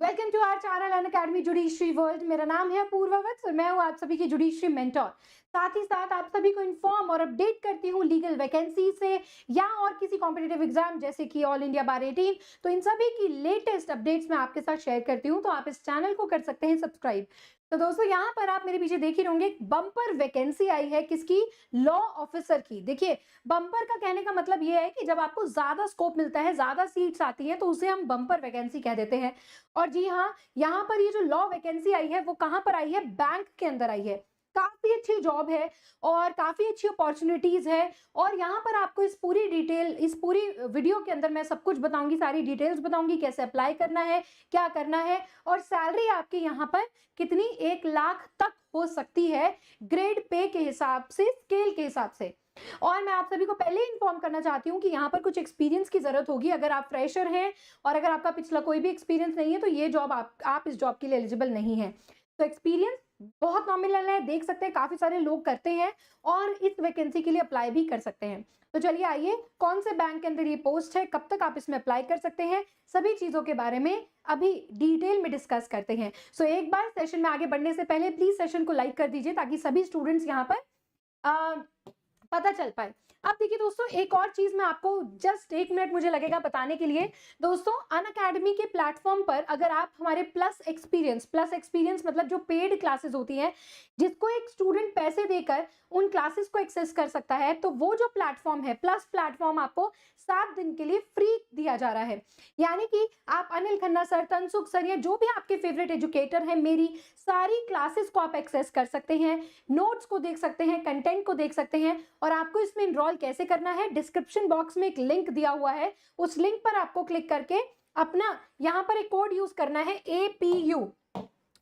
Welcome to our channel Unacademy judiciary world. मेरा नाम है अपूर्वा वत्स और मैं हूँ आप सभी की जुडिशरी मेंटोर। साथ ही साथ आप सभी को इन्फॉर्म और अपडेट करती हूँ लीगल वैकेंसी से या और किसी कॉम्पिटिटिव एग्जाम जैसे कि ऑल इंडिया बार 18। तो इन सभी की लेटेस्ट अपडेट्स मैं आपके साथ शेयर करती हूँ, तो आप इस चैनल को कर सकते हैं सब्सक्राइब। तो दोस्तों यहाँ पर आप मेरे पीछे देख ही होंगे, बम्पर वैकेंसी आई है किसकी? लॉ ऑफिसर की। देखिए, बम्पर का कहने का मतलब ये है कि जब आपको ज्यादा स्कोप मिलता है, ज्यादा सीट्स आती हैं, तो उसे हम बम्पर वैकेंसी कह देते हैं। और जी हाँ, यहाँ पर ये जो लॉ वैकेंसी आई है वो कहाँ पर आई है? बैंक के अंदर आई है। काफी अच्छी जॉब है और काफी अच्छी अपॉर्चुनिटीज है। और यहाँ पर आपको इस पूरी डिटेल, इस पूरी वीडियो के अंदर मैं सब कुछ बताऊंगी, सारी डिटेल्स बताऊंगी, कैसे अप्लाई करना है, क्या करना है, और सैलरी आपकी यहाँ पर कितनी 1 लाख तक हो सकती है, ग्रेड पे के हिसाब से, स्केल के हिसाब से। और मैं आप सभी को पहले इन्फॉर्म करना चाहती हूँ कि यहाँ पर कुछ एक्सपीरियंस की जरूरत होगी। अगर आप फ्रेशर हैं और अगर आपका पिछला कोई भी एक्सपीरियंस नहीं है तो ये जॉब आप इस जॉब के लिए एलिजिबल नहीं है। तो एक्सपीरियंस बहुत नॉमिनल है, देख सकते हैं काफी सारे लोग करते हैं और इस वैकेंसी के लिए अप्लाई भी कर सकते हैं। तो चलिए आइए, कौन से बैंक के अंदर ये पोस्ट है, कब तक आप इसमें अप्लाई कर सकते हैं, सभी चीजों के बारे में अभी डिटेल में डिस्कस करते हैं। सो एक बार सेशन में आगे बढ़ने से पहले प्लीज सेशन को लाइक कर दीजिए ताकि सभी स्टूडेंट्स यहाँ पर पता चल पाए। अब देखिए दोस्तों, एक और चीज मैं आपको जस्ट 1 मिनट मुझे लगेगा बताने के लिए। दोस्तों, अनअकैडमी के प्लेटफॉर्म पर अगर आप हमारे प्लस एक्सपीरियंस मतलब जो पेड क्लासेस होती हैं, जिसको एक स्टूडेंट पैसे देकर उन क्लासेस को एक्सेस कर सकता है, तो वो जो प्लेटफॉर्म है, प्लस प्लेटफॉर्म, आपको 7 दिन के लिए फ्री दिया जा रहा है। यानी कि आप अनिल खन्ना सर, तनसुख सर या जो भी आपके फेवरेट एजुकेटर हैं, मेरी सारी क्लासेस को आप एक्सेस कर सकते हैं, नोट्स को देख सकते हैं, कंटेंट को देख सकते हैं। और आपको इसमें इनरोल कैसे करना है, डिस्क्रिप्शन बॉक्स में एक लिंक दिया हुआ है, उस लिंक पर आपको क्लिक करके अपना यहाँ पर एक कोड यूज करना है, APU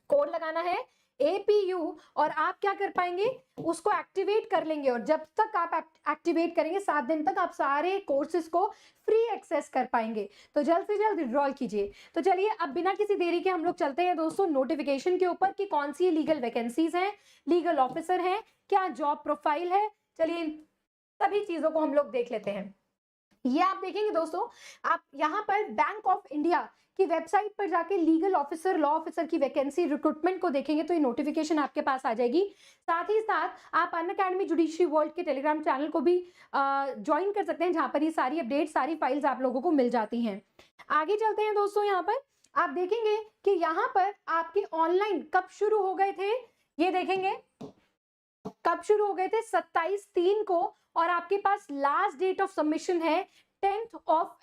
कोड लगाना है, APU, और आप क्या कर पाएंगे, उसको एक्टिवेट कर लेंगे। और जब तक आप एक्टिवेट करेंगे, 7 दिन तक आप सारे कोर्सेज को फ्री एक्सेस कर पाएंगे। तो जल्द से जल्द विड्रॉल कीजिए। तो चलिए अब बिना किसी देरी के हम लोग चलते हैं दोस्तों नोटिफिकेशन के ऊपर कि कौन सी लीगल वैकेंसीज हैं, लीगल ऑफिसर हैं, क्या जॉब प्रोफाइल है। चलिए इन सभी चीजों को हम लोग देख लेते हैं। ये आप देखेंगे दोस्तों, आप यहाँ पर बैंक ऑफ इंडिया की वेबसाइट पर जाके लीगल ऑफिसर, लॉ ऑफिसर की वैकेंसी रिक्रूटमेंट को देखेंगे तो ये नोटिफिकेशन आपके पास आ जाएगी। साथ ही साथ आप अनअकैडमी जुडिशरी वर्ल्ड के टेलीग्राम चैनल को भी ज्वाइन कर सकते हैं, जहां पर ये सारी अपडेट, सारी फाइल्स आप लोगों को मिल जाती हैं। आगे चलते हैं दोस्तों, यहाँ पर आप देखेंगे कि यहाँ पर आपके ऑनलाइन कब शुरू हो गए थे, ये देखेंगे कब शुरू हो गए थे, 27/3 को, और आपके पास लास्ट डेट ऑफ सबमिशन है 10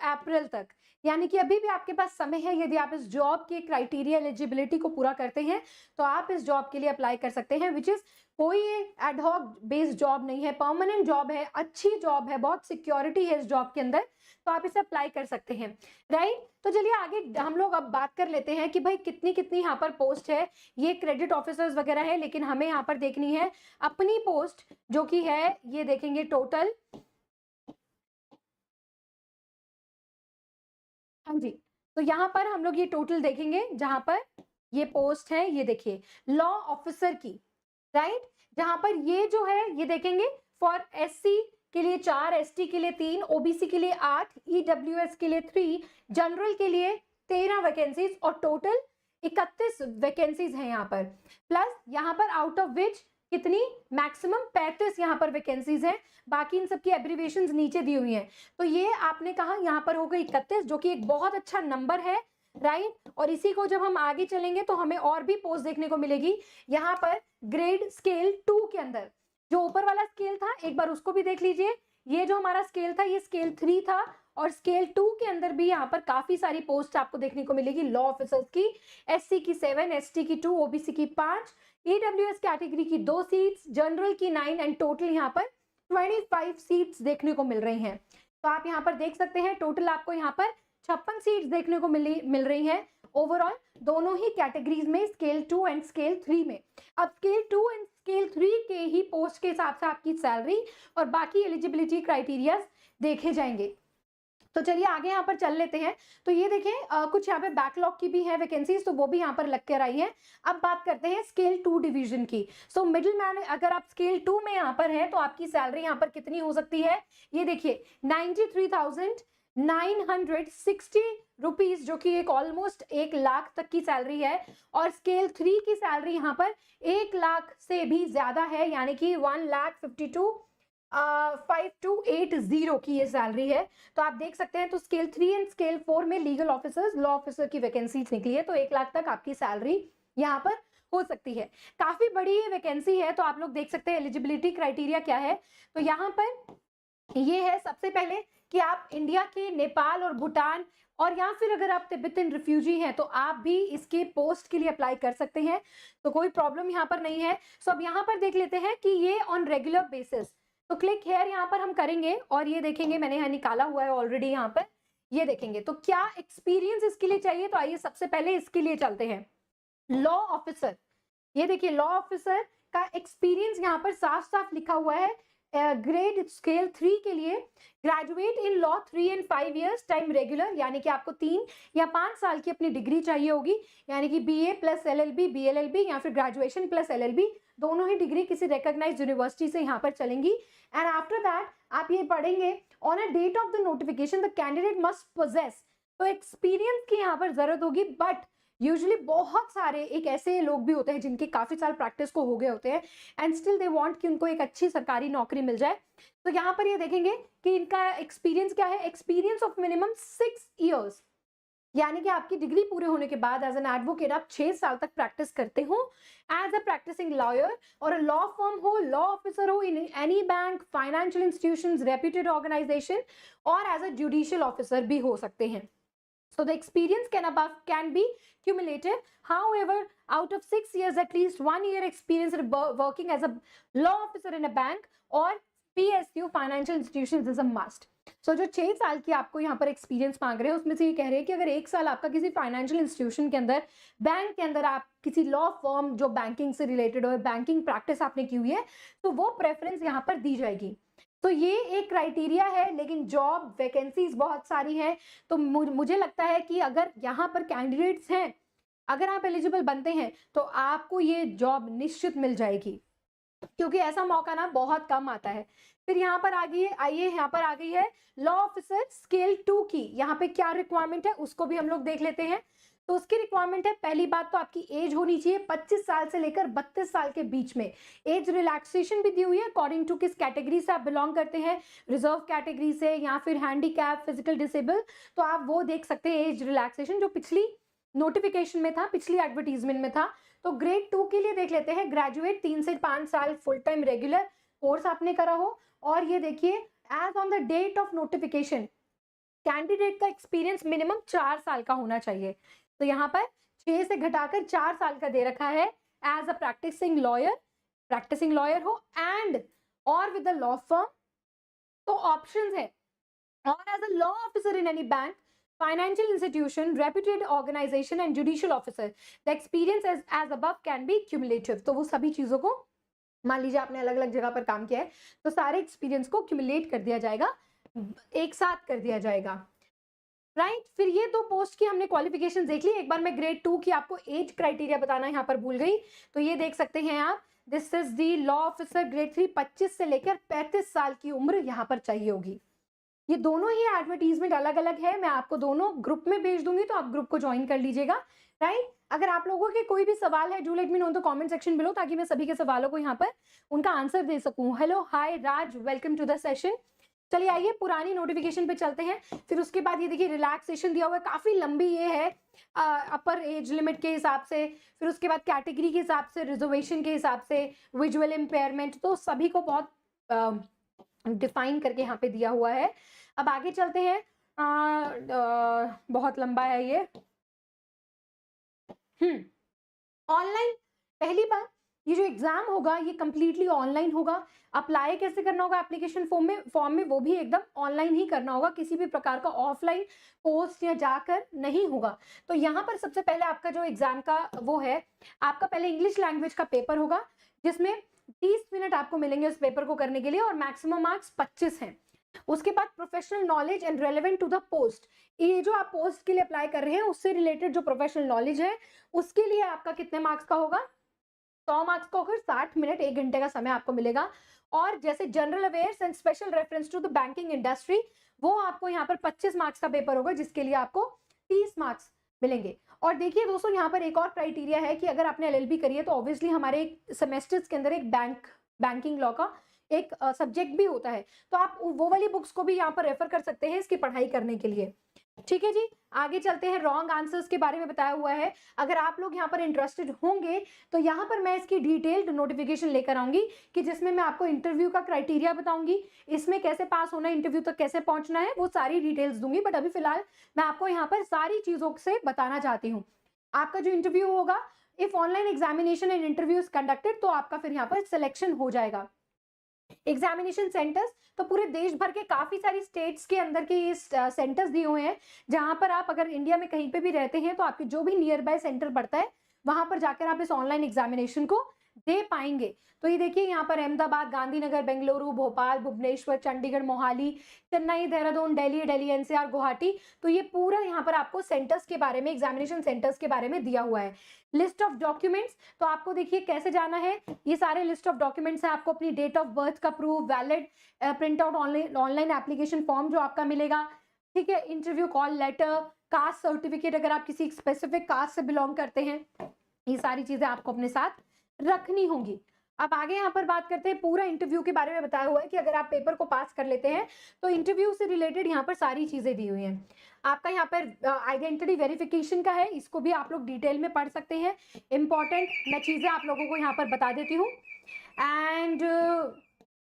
अप्रैल तक। यानी कि अभी भी आपके पास समय है। यदि आप इस जॉब के क्राइटेरिया, एलिजिबिलिटी को पूरा करते हैं तो आप इस जॉब के लिए अप्लाई कर सकते हैं, विच इज कोई एडहॉक बेस्ड जॉब नहीं है, परमानेंट जॉब है, अच्छी जॉब है, बहुत सिक्योरिटी है इस जॉब के अंदर, तो आप इसे अप्लाई कर सकते हैं। राइट, तो चलिए आगे हम लोग अब बात कर लेते हैं कि भाई कितनी कितनी यहाँ पर पोस्ट है। ये क्रेडिट ऑफिसर्स वगैरह है, लेकिन हमें यहाँ पर देखनी है अपनी पोस्ट, जो कि है, ये देखेंगे टोटल। हाँ जी, तो यहाँ पर हम लोग ये टोटल देखेंगे, जहां पर ये पोस्ट है, ये देखिए लॉ ऑफिसर की, राइट, जहां पर ये जो है ये देखेंगे, फॉर SC के लिए 4, ST के लिए 3, OBC के लिए 8, EWS के लिए 3, जनरल के लिए 13 वैकेंसीज, और टोटल 31 वैकेंसीज हैं यहाँ पर। प्लस यहाँ पर आउट ऑफ विच कितनी, मैक्सिमम 35 यहाँ पर वैकेंसीज हैं। बाकी इन सब की एब्रीविएशंस नीचे दी हुई हैं। तो ये आपने कहा यहाँ पर होगा 31, जो कि एक बहुत अच्छा नंबर है, राइट। और इसी को जब हम आगे चलेंगे तो हमें और भी पोस्ट देखने को मिलेगी। यहाँ पर ग्रेड स्केल 2 के अंदर जो ऊपर वाला स्केल था, एक बार उसको भी देख लीजिए। ये जो हमारा स्केल था, ये स्केल 3 था, और स्केल 2 के अंदर भी यहाँ पर काफी सारी पोस्ट आपको देखने को मिलेगी लॉ ऑफिसर्स की। SC की 7, ST की 2, OBC की 5, EWS कैटेगरी की 2 सीट्स, जनरल की 9, एंड टोटल यहाँ पर 25 सीट्स देखने को मिल रही हैं। तो आप यहाँ पर देख सकते हैं टोटल आपको यहाँ पर 56 सीट्स देखने को मिल रही हैं ओवरऑल, दोनों ही कैटेगरीज में, स्केल 2 एंड स्केल 3 में। अब स्केल 2 एंड स्केल 3 के ही पोस्ट के हिसाब से आपकी सैलरी और बाकी एलिजिबिलिटी क्राइटेरिया देखे जाएंगे। तो चलिए आगे यहाँ पर चल लेते हैं। तो ये देखें, कुछ यहाँ पे बैकलॉग की भी है वैकेंसीज, तो वो भी यहाँ पर लग कर आई है। अब बात करते हैं स्केल 2 डिवीजन की। सो मिडिल मैन, अगर आप स्केल 2 में यहाँ पर हैं तो आपकी सैलरी यहाँ पर कितनी हो सकती है, ये देखिए 93,000 960 रुपीज, जो कि एक ऑलमोस्ट 1 लाख तक की सैलरी है। और स्केल 3 की सैलरी यहाँ पर 1 लाख से भी ज्यादा है, यानी कि 1,52,5280 की ये सैलरी है। तो आप देख सकते हैं, तो स्केल 3 एंड स्केल 4 में लीगल ऑफिसर्स, लॉ ऑफिसर की वैकेंसी निकली है, तो 1 लाख तक आपकी सैलरी यहाँ पर हो सकती है। काफी बड़ी ये वैकेंसी है, तो आप लोग देख सकते हैं एलिजिबिलिटी क्राइटेरिया क्या है। तो यहाँ पर ये है सबसे पहले कि आप इंडिया के, नेपाल और भूटान, और या फिर अगर आप तिब्बतन रिफ्यूजी हैं तो आप भी इसके पोस्ट के लिए अप्लाई कर सकते हैं, तो कोई प्रॉब्लम यहाँ पर नहीं है। सो अब यहाँ पर देख लेते हैं कि ये ऑन रेगुलर बेसिस, तो क्लिक हेयर यहाँ पर हम करेंगे और ये देखेंगे, मैंने यहाँ निकाला हुआ है ऑलरेडी, यहाँ पर ये देखेंगे तो क्या एक्सपीरियंस इसके लिए चाहिए। तो आइए सबसे पहले इसके लिए चलते हैं, लॉ ऑफिसर। ये देखिए लॉ ऑफिसर का एक्सपीरियंस यहाँ पर साफ साफ लिखा हुआ है। ग्रेड स्केल 3 के लिए graduate in law 3 and 5 years time regular, यानी कि आपको 3 या 5 साल की अपनी डिग्री चाहिए होगी, यानी कि बीए प्लस एलएलबी, बीएलएलबी या फिर ग्रेजुएशन प्लस एलएलबी, दोनों ही डिग्री किसी रिकॉग्नाइज्ड यूनिवर्सिटी से यहाँ पर चलेंगी। एंड आफ्टर दैट आप ये पढ़ेंगे, on a date of the notification the candidate must possess. तो एक्सपीरियंस की यहाँ पर जरूरत होगी, बट यूजुअली बहुत सारे एक ऐसे लोग भी होते हैं जिनके काफी साल प्रैक्टिस को हो गए होते हैं एंड स्टिल दे वांट कि उनको एक अच्छी सरकारी नौकरी मिल जाए। तो यहाँ पर ये देखेंगे कि इनका एक्सपीरियंस क्या है, एक्सपीरियंस ऑफ मिनिमम 6 इयर्स, यानी कि आपकी डिग्री पूरे होने के बाद एज एन एडवोकेट आप 6 साल तक प्रैक्टिस करते हो एज अ प्रैक्टिसिंग लॉयर, और लॉ फर्म हो, लॉ ऑफिसर हो in any bank, financial institutions, reputed organisation, और एज अ जुडिशियल ऑफिसर भी हो सकते हैं। So the experience can be cumulative. However, out of 6 years, at least 1 year experience working as a law officer in a bank or PSU financial institutions is a must. So जो 6 साल की आपको यहाँ पर एक्सपीरियंस मांग रहे हैं, उसमें से ये कह रहे हैं कि अगर 1 साल आपका किसी फाइनेंशियल इंस्टीट्यूशन के अंदर, बैंक के अंदर, आप किसी लॉ फर्म जो बैंकिंग से रिलेटेड हो, बैंकिंग प्रैक्टिस आपने की हुई है, तो वो प्रेफरेंस यहाँ पर दी जाएगी। तो ये एक क्राइटेरिया है, लेकिन जॉब वैकेंसीज बहुत सारी हैं। तो मुझे लगता है कि अगर यहाँ पर कैंडिडेट्स हैं, अगर आप एलिजिबल बनते हैं तो आपको ये जॉब निश्चित मिल जाएगी, क्योंकि ऐसा मौका ना बहुत कम आता है। फिर यहाँ पर आइए यहाँ पर आ गई है लॉ ऑफिसर स्केल 2 की। यहाँ पे क्या रिक्वायरमेंट है उसको भी हम लोग देख लेते हैं। तो उसकी रिक्वायरमेंट है, पहली बात तो आपकी एज होनी चाहिए 25 साल से लेकर 32 साल के बीच में। एज रिलैक्सेशन भी दी हुई है अकॉर्डिंग टू किस कैटेगरी से आप बिलोंग करते हैं, रिजर्व कैटेगरी से या फिर हैंडीकैप, फिजिकल डिसेबल, तो आप वो देख सकते हैं एज रिलैक्सेशन, जो पिछली नोटिफिकेशन में था, पिछली एडवर्टीजमेंट में था। तो ग्रेड 2 के लिए देख लेते हैं, ग्रेजुएट 3 से 5 साल फुल टाइम रेगुलर कोर्स आपने करा हो, और ये देखिए as on the date of notification candidate का एक्सपीरियंस मिनिमम 4 साल का होना चाहिए। तो यहाँ पर 6 से घटाकर 4 साल का दे रखा है एज अ प्रैक्टिसिंग लॉयर हो एंड और विद द लॉ फर्म। तो ऑप्शंस है, और as a law officer in any bank, financial institution, reputed organization and judicial officer, the experience as above can be cumulative। तो वो सभी चीजों को, मान लीजिए आपने अलग अलग जगह पर काम किया है, तो सारे एक्सपीरियंस को क्यूमुलेट कर दिया जाएगा, एक साथ कर दिया जाएगा, राइट। फिर ये 2 पोस्ट की हमने क्वालिफिकेशन देख ली। एक बार मैं ग्रेड 2 की आपको एज क्राइटेरिया बताना यहाँ पर भूल गई, तो ये देख सकते हैं आप, this is the law officer grade 3, 25 से लेकर 35 साल की उम्र यहाँ पर चाहिए होगी। ये दोनों ही एडवर्टीजमेंट अलग अलग है, मैं आपको दोनों ग्रुप में भेज दूंगी, तो आप ग्रुप को ज्वाइन कर लीजिएगा, राइट। अगर आप लोगों के कोई भी सवाल है, do let me know in the comment section below, ताकि मैं सभी के सवालों को यहाँ पर उनका आंसर दे सकूं। Hello, hi Raj, welcome to the session. चलिए आइए पुरानी नोटिफिकेशन पे चलते हैं। फिर उसके बाद ये देखिए रिलैक्सेशन दिया हुआ है, काफी लंबी ये है, अपर एज लिमिट के हिसाब से, फिर उसके बाद कैटेगरी के हिसाब से, रिजर्वेशन के हिसाब से, विजुअल इम्पेयरमेंट, तो सभी को बहुत डिफाइन करके यहाँ पे दिया हुआ है। अब आगे चलते हैं, बहुत लंबा है ये। ऑनलाइन, पहली बार ये जो एग्जाम होगा ये कंप्लीटली ऑनलाइन होगा। अप्लाई कैसे करना होगा एप्लीकेशन फॉर्म में वो भी एकदम ऑनलाइन ही करना होगा, किसी भी प्रकार का ऑफलाइन पोस्ट या जाकर नहीं होगा। तो यहाँ पर सबसे पहले आपका जो एग्जाम का वो है, आपका पहले इंग्लिश लैंग्वेज का पेपर होगा, जिसमें 30 मिनट आपको मिलेंगे उस पेपर को करने के लिए, और मैक्सिमम मार्क्स 25 हैं। उसके बाद professional knowledge and relevant to the post, ये जो आप पोस्ट के लिए अप्लाई कर रहे हैं उससे रिलेटेड जो प्रोफेशनल नॉलेज है उसके लिए आपका कितने मार्क्स का होगा, 100 मार्क्स को अगर 60 मिनट 1 घंटे का समय आपको मिलेगा। और जैसे general awareness and special reference to the banking industry, वो आपको यहाँ पर 25 मार्क्स का पेपर होगा, जिसके लिए आपको 30 मार्क्स मिलेंगे। और देखिए दोस्तों, यहाँ पर एक और क्राइटेरिया है कि अगर आपने एलएलबी करी है तो ऑब्वियसली हमारे सेमेस्टर्स के अंदर एक बैंकिंग लॉ का एक सब्जेक्ट भी होता है, तो आप वो वाली बुक्स को भी यहाँ पर रेफर कर सकते हैं इसकी पढ़ाई करने के लिए। ठीक है जी, आगे चलते हैं। रॉन्ग आंसर्स के बारे में बताया हुआ है। अगर आप लोग यहाँ पर इंटरेस्टेड होंगे तो यहाँ पर मैं इसकी डिटेल्ड नोटिफिकेशन लेकर आऊंगी कि जिसमें मैं आपको इंटरव्यू का क्राइटेरिया बताऊंगी, इसमें कैसे पास होना है, इंटरव्यू तक कैसे पहुंचना है, वो सारी डिटेल्स दूंगी। बट अभी फिलहाल मैं आपको यहाँ पर सारी चीजों से बताना चाहती हूँ। आपका जो इंटरव्यू होगा, if online examination and interview is conducted, तो आपका फिर यहाँ पर सिलेक्शन हो जाएगा। एग्जामिनेशन सेंटर्स तो पूरे देश भर के काफी सारी स्टेट्स के अंदर के ये सेंटर्स दिए हुए हैं, जहां पर आप अगर इंडिया में कहीं पे भी रहते हैं तो आपके जो भी नियर बाय सेंटर पड़ता है वहां पर जाकर आप इस ऑनलाइन एग्जामिनेशन को दे पाएंगे। तो ये देखिए, यहाँ पर अहमदाबाद, गांधीनगर, बेंगलुरु, भोपाल, भुवनेश्वर, चंडीगढ़, मोहाली, चेन्नई, देहरादून, दिल्ली एनसीआर, गुवाहाटी, तो ये पूरा यहाँ पर आपको सेंटर्स के बारे में, एग्जामिनेशन सेंटर्स के बारे में दिया हुआ है। लिस्ट ऑफ डॉक्यूमेंट्स, तो आपको देखिए कैसे जाना है, ये सारे लिस्ट ऑफ डॉक्यूमेंट्स है। आपको अपनी डेट ऑफ बर्थ का proof, valid print out online application form जो आपका मिलेगा, ठीक है, interview call letter, caste certificate अगर आप किसी स्पेसिफिक कास्ट से बिलोंग करते हैं, ये सारी चीजें आपको अपने साथ रखनी होंगी। अब आगे यहाँ पर बात करते हैं, पूरा इंटरव्यू के बारे में बताया हुआ है कि अगर आप पेपर को पास कर लेते हैं तो इंटरव्यू से रिलेटेड यहाँ पर सारी चीजें दी हुई हैं। आपका यहाँ पर आइडेंटिटी वेरिफिकेशन का है, इसको भी आप लोग डिटेल में पढ़ सकते हैं। इंपॉर्टेंट मैं चीजें आप लोगों को यहाँ पर बता देती हूँ। एंड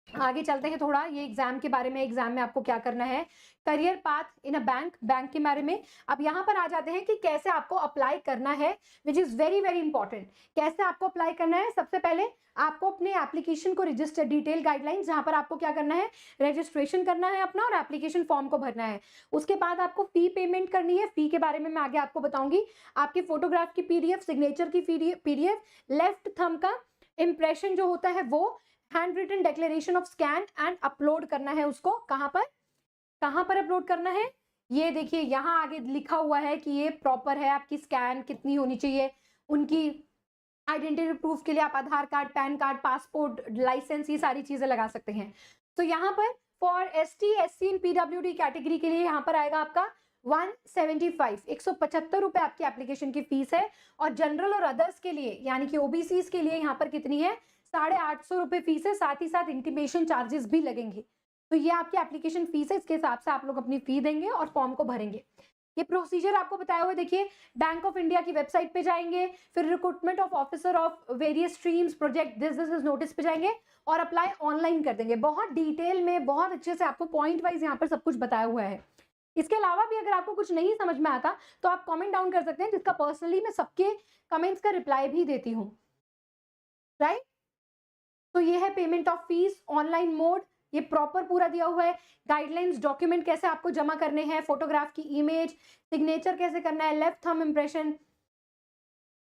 आगे चलते हैं थोड़ा ये एग्जाम के बारे में। एग्जाम में आपको क्या करना है, career path in a bank के बारे में। अब यहाँ पर आ जाते हैं कि कैसे आपको अप्लाई करना है, which is very very important. कैसे आपको अप्लाई करना है, सबसे पहले आपको अपने एप्लीकेशन को रजिस्टर, डिटेल गाइडलाइंस, जहां पर आपको क्या करना है, रजिस्ट्रेशन करना है अपना और एप्लीकेशन फॉर्म को भरना है। उसके बाद आपको फी पेमेंट करनी है। फी के बारे में मैं आगे आपको बताऊंगी। आपकी फोटोग्राफ की पीडीएफ, सिग्नेचर की पीडीएफ, लेफ्ट थंब का इंप्रेशन जो होता है वो, handwritten declaration of scan and upload करना है उसको। कहां पर अपलोड करना है, ये देखिए यहाँ आगे लिखा हुआ है कि ये प्रॉपर है। आपकी स्कैन कितनी होनी चाहिए, उनकी आइडेंटिटी प्रूफ के लिए आप Aadhaar card, PAN card, passport, licence, ये सारी चीजें लगा सकते हैं। तो यहाँ पर फॉर एसटी, एससी एंड पीडब्ल्यूडी कैटेगरी के लिए यहाँ पर आएगा आपका 175, 175 रुपए आपकी एप्लीकेशन की फीस है। और जनरल और अदर्स के लिए यानी कि ओबीसी के लिए यहाँ पर कितनी है, 850 रुपए फीस है। साथ ही साथ इंटीमेशन चार्जेस भी लगेंगे। तो ये आपकी एप्लीकेशन फीस है, इसके हिसाब से आप लोग अपनी फी देंगे और फॉर्म को भरेंगे। ये प्रोसीजर आपको बताया हुआ, देखिए बैंक ऑफ इंडिया की वेबसाइट पे जाएंगे, फिर recruitment of officer of various streams project this is notice पे जाएंगे और अप्लाई ऑनलाइन कर देंगे। बहुत डिटेल में, बहुत अच्छे से आपको पॉइंट वाइज यहाँ पर सब कुछ बताया हुआ है। इसके अलावा भी अगर आपको कुछ नहीं समझ में आता तो आप कमेंट डाउन कर सकते हैं, जिसका पर्सनली मैं सबके कमेंट्स का रिप्लाई भी देती हूँ, राइट। तो ये है payment of fees, online mode, ये प्रॉपर पूरा दिया हुआ है। गाइडलाइंस, डॉक्यूमेंट कैसे आपको जमा करने हैं, फोटोग्राफ की इमेज, सिग्नेचर कैसे करना है, लेफ्ट थंब इंप्रेशन,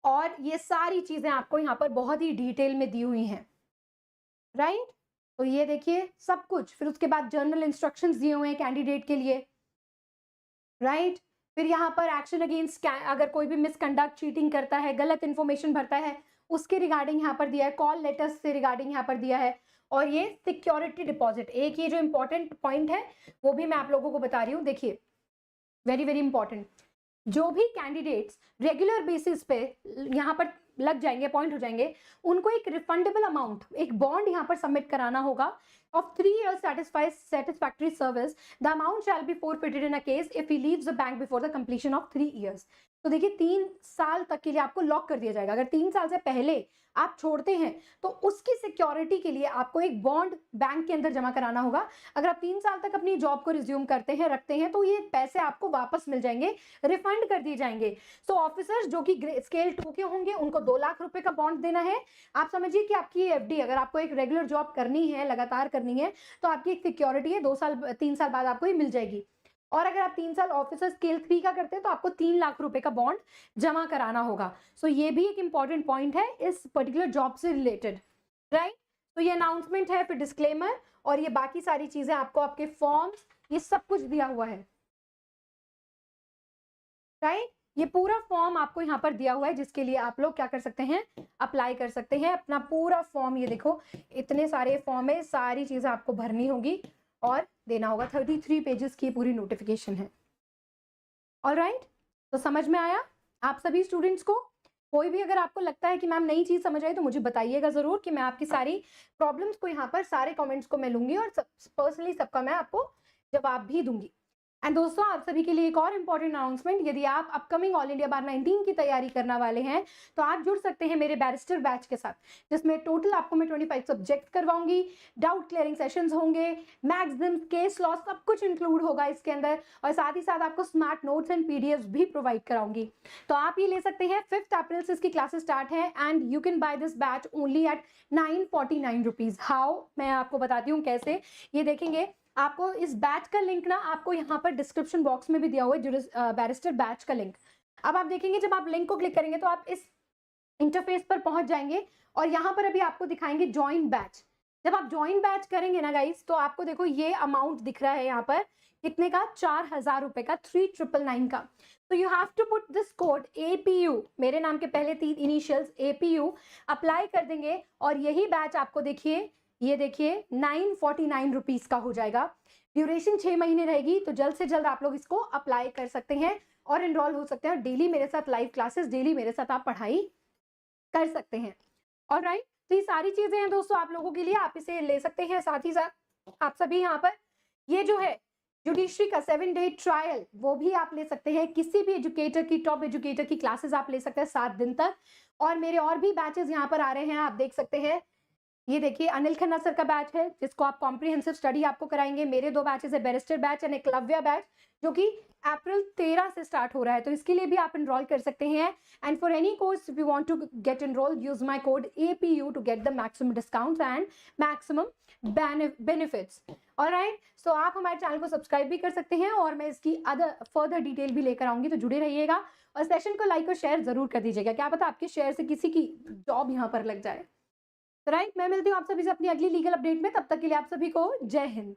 और ये सारी चीजें आपको यहाँ पर बहुत ही डिटेल में दी हुई हैं, राइट। तो ये देखिए सब कुछ। फिर उसके बाद जर्नल इंस्ट्रक्शंस दिए हुए हैं कैंडिडेट के लिए, राइट। फिर यहाँ पर एक्शन अगेंस्ट, अगर कोई भी मिसकंडक्ट, चीटिंग करता है, गलत इंफॉर्मेशन भरता है, उसके रिगार्डिंग यहाँ पर दिया है। कॉल लेटर्स से रिगार्डिंग यहाँ पर दिया है। और ये सिक्योरिटी डिपॉजिट, एक ये जो इंपॉर्टेंट पॉइंट है वो भी मैं आप लोगों को बता रही हूँ। देखिए वेरी वेरी इंपॉर्टेंट, जो भी कैंडिडेट्स रेगुलर बेसिस पे यहाँ पर लग जाएंगे, अपॉइंट हो जाएंगे, उनको एक रिफंडेबल अमाउंट, एक बॉन्ड यहाँ पर सबमिट कराना होगा of 3 years satisfactory service. The amount shall be forfeited in a case if he leaves the bank before the completion of 3 years. तो देखिए 3 साल तक के लिए आपको लॉक कर दिया जाएगा। अगर 3 साल से पहले आप छोड़ते हैं तो उसकी सिक्योरिटी के लिए आपको एक बॉन्ड बैंक के अंदर जमा कराना होगा। अगर आप 3 साल तक अपनी जॉब को रिज्यूम करते हैं, रखते हैं, तो ये पैसे आपको वापस मिल जाएंगे, रिफंड कर दिए जाएंगे। सो ऑफिसर्स जो कि स्केल 2 के होंगे उनको 2 लाख रुपए का बॉन्ड देना है। आप समझिए कि आपकी एफडी, अगर आपको एक रेगुलर जॉब करनी है, लगातार करनी है, तो आपकी एक सिक्योरिटी है, 2 साल 3 साल बाद आपको ये मिल जाएगी। और अगर आप 3 साल ऑफिसर स्केल 3 का करते हैं तो आपको 3 लाख रुपए का बॉन्ड जमा कराना होगा। सो ये भी एक इंपॉर्टेंट पॉइंट है इस पर्टिकुलर जॉब से रिलेटेड, राइट। तो ये अनाउंसमेंट है, फिर डिस्क्लेमर, और ये बाकी सारी चीजें आपको आपके फॉर्म्स, ये सब कुछ दिया हुआ है, राइट। ये पूरा फॉर्म आपको यहाँ पर दिया हुआ है जिसके लिए आप लोग क्या कर सकते हैं, अप्लाई कर सकते हैं। अपना पूरा फॉर्म, ये देखो इतने सारे फॉर्म है, सारी चीजें आपको भरनी होगी और देना होगा। 33 पेजेस की पूरी नोटिफिकेशन है। ऑलराइट, तो समझ में आया आप सभी स्टूडेंट्स को? कोई भी अगर आपको लगता है कि मैम नई चीज समझ आई तो मुझे बताइएगा जरूर, कि मैं आपकी सारी प्रॉब्लम्स को यहाँ पर, सारे कमेंट्स को मैं लूंगी और पर्सनली सबका मैं आपको जवाब भी दूंगी। एंड दोस्तों, आप सभी के लिए एक और इम्पॉर्टेंट अनाउंसमेंट, यदि आप अपकमिंग ऑल इंडिया बार 19 की तैयारी करने वाले हैं तो आप जुड़ सकते हैं मेरे बैरिस्टर बैच के साथ, जिसमें टोटल आपको मैं 25 सब्जेक्ट करवाऊंगी, डाउट क्लियरिंग सेशंस होंगे, मैक्सिम्स, केस लॉ, सब कुछ इंक्लूड होगा इसके अंदर, और साथ ही साथ आपको स्मार्ट नोट्स एंड पीडीएफ भी प्रोवाइड कराऊंगी। तो आप ये ले सकते हैं। 5 अप्रैल से इसकी क्लासेस स्टार्ट है and you can buy this batch only at 949 rupees. How, मैं आपको बताती हूँ कैसे। ये देखेंगे, आपको इस बैच का लिंक ना आपको यहाँ पर डिस्क्रिप्शन बॉक्स में भी दिया हुआ है, बैरिस्टर बैच का लिंक। अब आप देखेंगे, जब आप लिंक को क्लिक करेंगे तो आप इस इंटरफेस पर पहुंच जाएंगे और यहाँ पर अभी आपको दिखाएंगे ज्वाइन बैच। जब आप ज्वाइन बैच करेंगे ना गाइस, तो आपको देखो ये अमाउंट दिख रहा है यहाँ पर, कितने का, 4000 रुपए का, 3999 का। तो you have to put this code APU, मेरे नाम के पहले 3 इनिशियल्स APU, अप्लाई कर देंगे और यही बैच आपको देखिए, ये देखिए 949 रुपीज का हो जाएगा। ड्यूरेशन 6 महीने रहेगी, तो जल्द से जल्द आप लोग इसको अप्लाई कर सकते हैं और एनरोल हो सकते हैं। और डेली मेरे साथ लाइव क्लासेस, डेली मेरे साथ आप पढ़ाई कर सकते हैं। ऑलराइट, तो ये सारी चीजें हैं दोस्तों आप लोगों के लिए, आप इसे ले सकते हैं। साथ ही साथ आप सभी यहाँ पर ये जो है जुडिशरी का 7 डे ट्रायल, वो भी आप ले सकते हैं। किसी भी एजुकेटर की, टॉप एजुकेटर की क्लासेस आप ले सकते हैं 7 दिन तक। और मेरे और भी बैचेस यहाँ पर आ रहे हैं, आप देख सकते हैं। ये देखिए अनिल खन्ना सर का बैच है जिसको आप कॉम्प्रिहेंसिव स्टडी आपको कराएंगे। मेरे 2 बैचेस है, barrister batch and Eklavya batch, जो कि अप्रैल 13 से स्टार्ट हो रहा है, तो इसके लिए भी आप एनरोल कर सकते हैं। And for any course if you want to get enrol, use my code APU to get the maximum discounts and maximum benefits. Alright, so आप हमारे चैनल को सब्सक्राइब भी कर सकते हैं और मैं इसकी अदर फर्दर डिटेल भी लेकर आऊंगी, तो जुड़े रहिएगा और सेशन को लाइक और शेयर जरूर कर दीजिएगा। क्या पता आपके शेयर से किसी की जॉब यहाँ पर लग जाए। राइट, मैं मिलती हूँ आप सभी से अपनी अगली लीगल अपडेट में। तब तक के लिए आप सभी को जय हिंद।